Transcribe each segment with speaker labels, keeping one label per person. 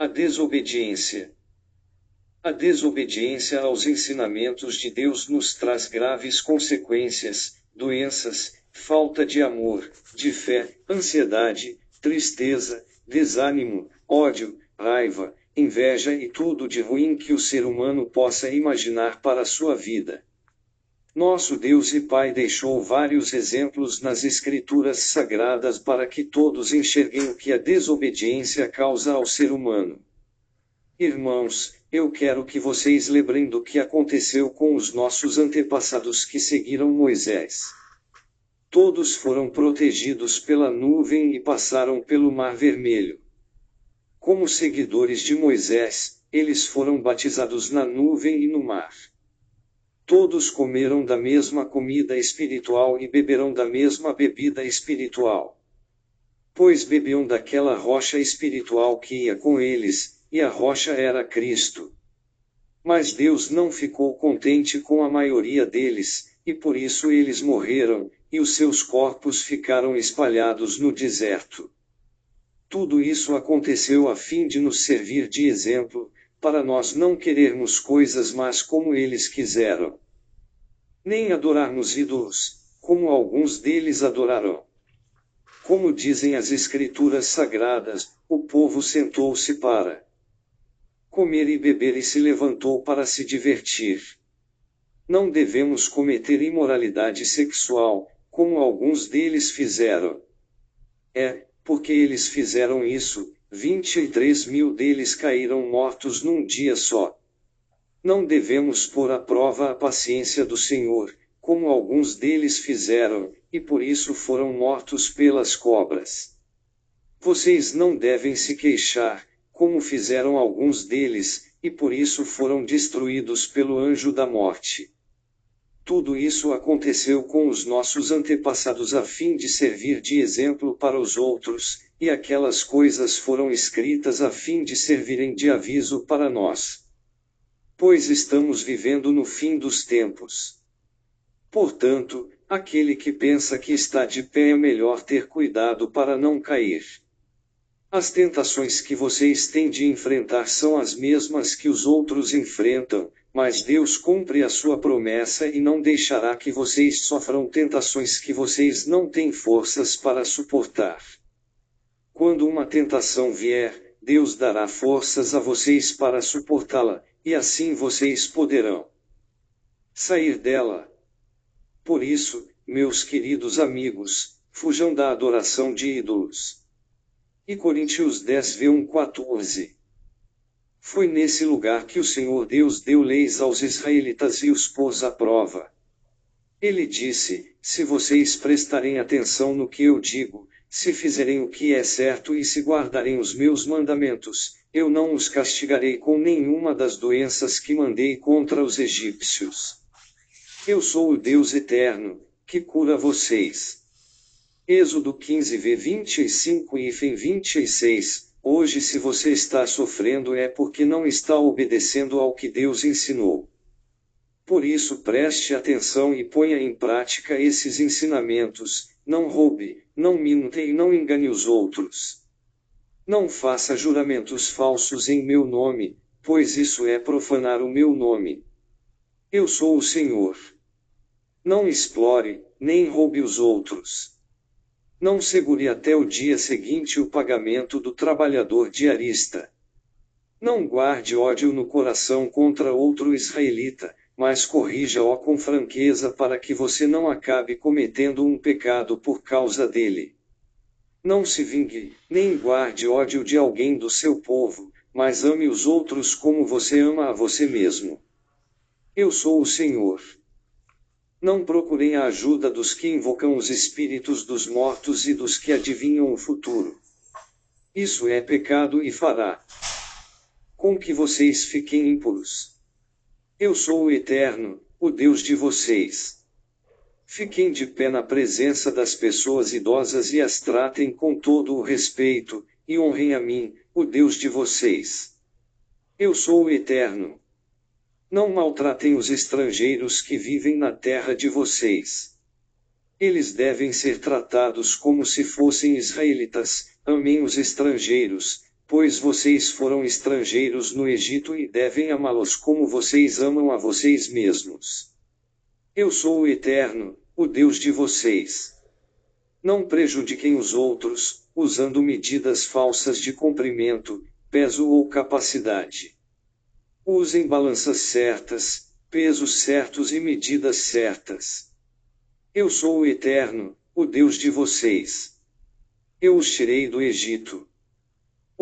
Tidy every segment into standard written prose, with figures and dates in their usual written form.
Speaker 1: A desobediência. A desobediência aos ensinamentos de Deus nos traz graves consequências: doenças, falta de amor, de fé, ansiedade, tristeza, desânimo, ódio, raiva, inveja e tudo de ruim que o ser humano possa imaginar para a sua vida. Nosso Deus e Pai deixou vários exemplos nas Escrituras Sagradas para que todos enxerguem o que a desobediência causa ao ser humano. Irmãos, eu quero que vocês lembrem do que aconteceu com os nossos antepassados que seguiram Moisés. Todos foram protegidos pela nuvem e passaram pelo Mar Vermelho. Como seguidores de Moisés, eles foram batizados na nuvem e no mar. Todos comeram da mesma comida espiritual e beberam da mesma bebida espiritual. Pois bebiam daquela rocha espiritual que ia com eles, e a rocha era Cristo. Mas Deus não ficou contente com a maioria deles, e por isso eles morreram, e os seus corpos ficaram espalhados no deserto. Tudo isso aconteceu a fim de nos servir de exemplo, para nós não querermos coisas más como eles quiseram. Nem adorarmos ídolos, como alguns deles adoraram. Como dizem as Escrituras Sagradas, o povo sentou-se para comer e beber e se levantou para se divertir. Não devemos cometer imoralidade sexual, como alguns deles fizeram. Porque eles fizeram isso, 23.000 deles caíram mortos num dia só. Não devemos pôr à prova a paciência do Senhor, como alguns deles fizeram, e por isso foram mortos pelas cobras. Vocês não devem se queixar, como fizeram alguns deles, e por isso foram destruídos pelo anjo da morte. Tudo isso aconteceu com os nossos antepassados a fim de servir de exemplo para os outros, e aquelas coisas foram escritas a fim de servirem de aviso para nós. Pois estamos vivendo no fim dos tempos. Portanto, aquele que pensa que está de pé é melhor ter cuidado para não cair. As tentações que vocês têm de enfrentar são as mesmas que os outros enfrentam, mas Deus cumpre a sua promessa e não deixará que vocês sofram tentações que vocês não têm forças para suportar. Quando uma tentação vier, Deus dará forças a vocês para suportá-la, e assim vocês poderão sair dela. Por isso, meus queridos amigos, fujam da adoração de ídolos. E Coríntios 10:1-14. Foi nesse lugar que o Senhor Deus deu leis aos israelitas e os pôs à prova. Ele disse: se vocês prestarem atenção no que eu digo, se fizerem o que é certo e se guardarem os meus mandamentos, eu não os castigarei com nenhuma das doenças que mandei contra os egípcios. Eu sou o Deus eterno, que cura vocês. Êxodo 15:25 e 26. Hoje, se você está sofrendo, é porque não está obedecendo ao que Deus ensinou. Por isso, preste atenção e ponha em prática esses ensinamentos: não roube, não minta e não engane os outros. Não faça juramentos falsos em meu nome, pois isso é profanar o meu nome. Eu sou o Senhor. Não explore, nem roube os outros. Não segure até o dia seguinte o pagamento do trabalhador diarista. Não guarde ódio no coração contra outro israelita, mas corrija-o com franqueza para que você não acabe cometendo um pecado por causa dele. Não se vingue, nem guarde ódio de alguém do seu povo, mas ame os outros como você ama a você mesmo. Eu sou o Senhor. Não procurem a ajuda dos que invocam os espíritos dos mortos e dos que adivinham o futuro. Isso é pecado e fará com que vocês fiquem impuros. Eu sou o Eterno, o Deus de vocês. Fiquem de pé na presença das pessoas idosas e as tratem com todo o respeito, e honrem a mim, o Deus de vocês. Eu sou o Eterno. Não maltratem os estrangeiros que vivem na terra de vocês. Eles devem ser tratados como se fossem israelitas. Amem os estrangeiros, pois vocês foram estrangeiros no Egito e devem amá-los como vocês amam a vocês mesmos. Eu sou o Eterno, o Deus de vocês. Não prejudiquem os outros, usando medidas falsas de comprimento, peso ou capacidade. Usem balanças certas, pesos certos e medidas certas. Eu sou o Eterno, o Deus de vocês. Eu os tirei do Egito.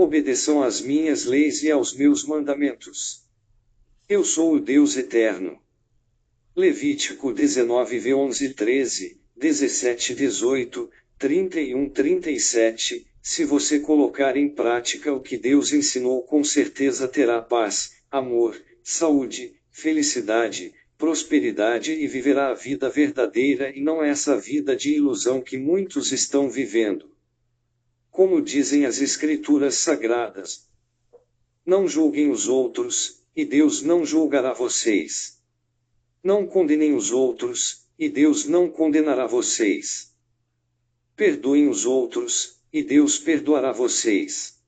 Speaker 1: Obedeçam às minhas leis e aos meus mandamentos. Eu sou o Deus Eterno. Levítico 19, 11, 13, 17, 18, 31, 37. Se você colocar em prática o que Deus ensinou, com certeza terá paz, amor, saúde, felicidade, prosperidade e viverá a vida verdadeira e não essa vida de ilusão que muitos estão vivendo. Como dizem as Escrituras Sagradas: não julguem os outros, e Deus não julgará vocês. Não condenem os outros, e Deus não condenará vocês. Perdoem os outros, e Deus perdoará vocês.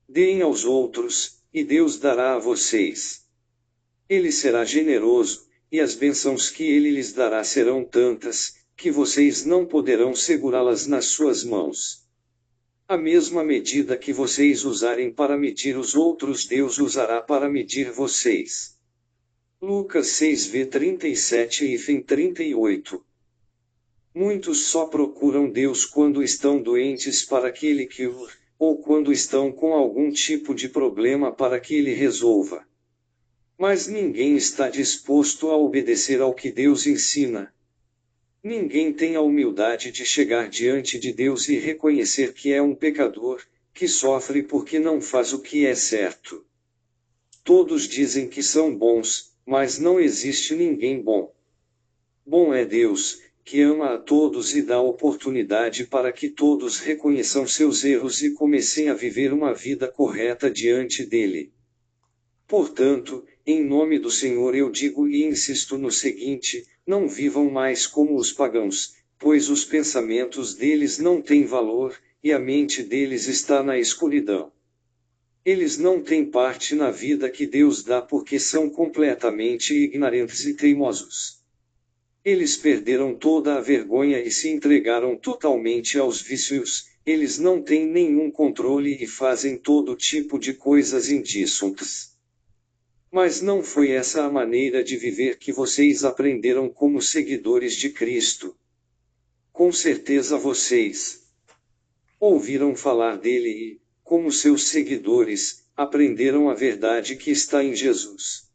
Speaker 1: Deem aos outros, e Deus dará a vocês. Ele será generoso, e as bênçãos que ele lhes dará serão tantas, que vocês não poderão segurá-las nas suas mãos. A mesma medida que vocês usarem para medir os outros, Deus usará para medir vocês. Lucas 6, 37 e 38. Muitos só procuram Deus quando estão doentes para que Ele cure, ou quando estão com algum tipo de problema para que Ele resolva. Mas ninguém está disposto a obedecer ao que Deus ensina. Ninguém tem a humildade de chegar diante de Deus e reconhecer que é um pecador, que sofre porque não faz o que é certo. Todos dizem que são bons, mas não existe ninguém bom. Bom é Deus, que ama a todos e dá oportunidade para que todos reconheçam seus erros e comecem a viver uma vida correta diante dele. Portanto, em nome do Senhor eu digo e insisto no seguinte: não vivam mais como os pagãos, pois os pensamentos deles não têm valor, e a mente deles está na escuridão. Eles não têm parte na vida que Deus dá porque são completamente ignorantes e teimosos. Eles perderam toda a vergonha e se entregaram totalmente aos vícios, eles não têm nenhum controle e fazem todo tipo de coisas indícenas. Mas não foi essa a maneira de viver que vocês aprenderam como seguidores de Cristo. Com certeza vocês ouviram falar dele e, como seus seguidores, aprenderam a verdade que está em Jesus.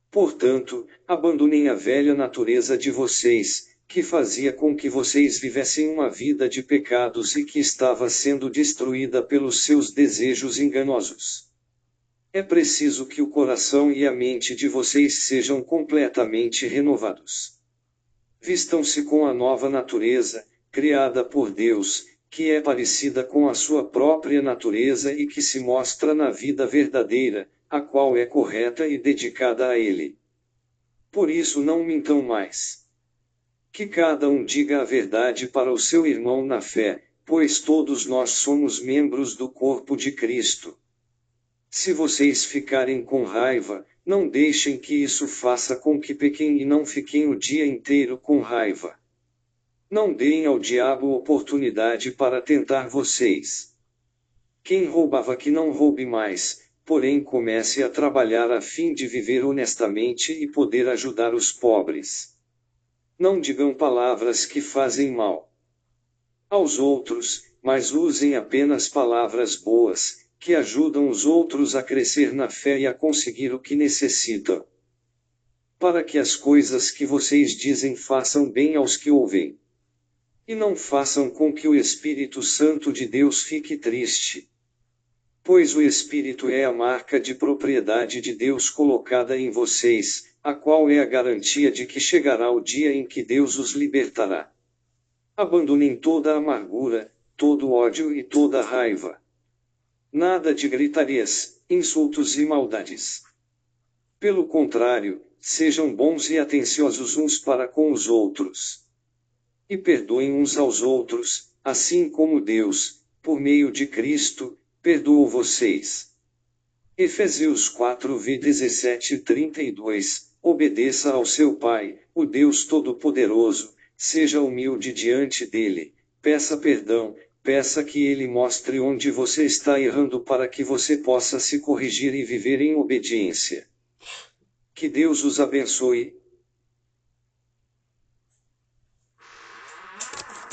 Speaker 1: Portanto, abandonem a velha natureza de vocês, que fazia com que vocês vivessem uma vida de pecados e que estava sendo destruída pelos seus desejos enganosos. É preciso que o coração e a mente de vocês sejam completamente renovados. Vistam-se com a nova natureza, criada por Deus, que é parecida com a sua própria natureza e que se mostra na vida verdadeira, a qual é correta e dedicada a Ele. Por isso não mintam mais. Que cada um diga a verdade para o seu irmão na fé, pois todos nós somos membros do corpo de Cristo. Se vocês ficarem com raiva, não deixem que isso faça com que pequem e não fiquem o dia inteiro com raiva. Não deem ao diabo oportunidade para tentar vocês. Quem roubava que não roube mais, porém comece a trabalhar a fim de viver honestamente e poder ajudar os pobres. Não digam palavras que fazem mal aos outros, mas usem apenas palavras boas, que ajudam os outros a crescer na fé e a conseguir o que necessitam. Para que as coisas que vocês dizem façam bem aos que ouvem. E não façam com que o Espírito Santo de Deus fique triste. Pois o Espírito é a marca de propriedade de Deus colocada em vocês, a qual é a garantia de que chegará o dia em que Deus os libertará. Abandonem toda a amargura, todo ódio e toda raiva. Nada de gritarias, insultos e maldades. Pelo contrário, sejam bons e atenciosos uns para com os outros. E perdoem uns aos outros, assim como Deus, por meio de Cristo, Perdoo vocês. Efésios 4:17-32. Obedeça ao seu Pai, o Deus Todo-Poderoso, seja humilde diante dele, peça perdão, peça que ele mostre onde você está errando para que você possa se corrigir e viver em obediência. Que Deus os abençoe.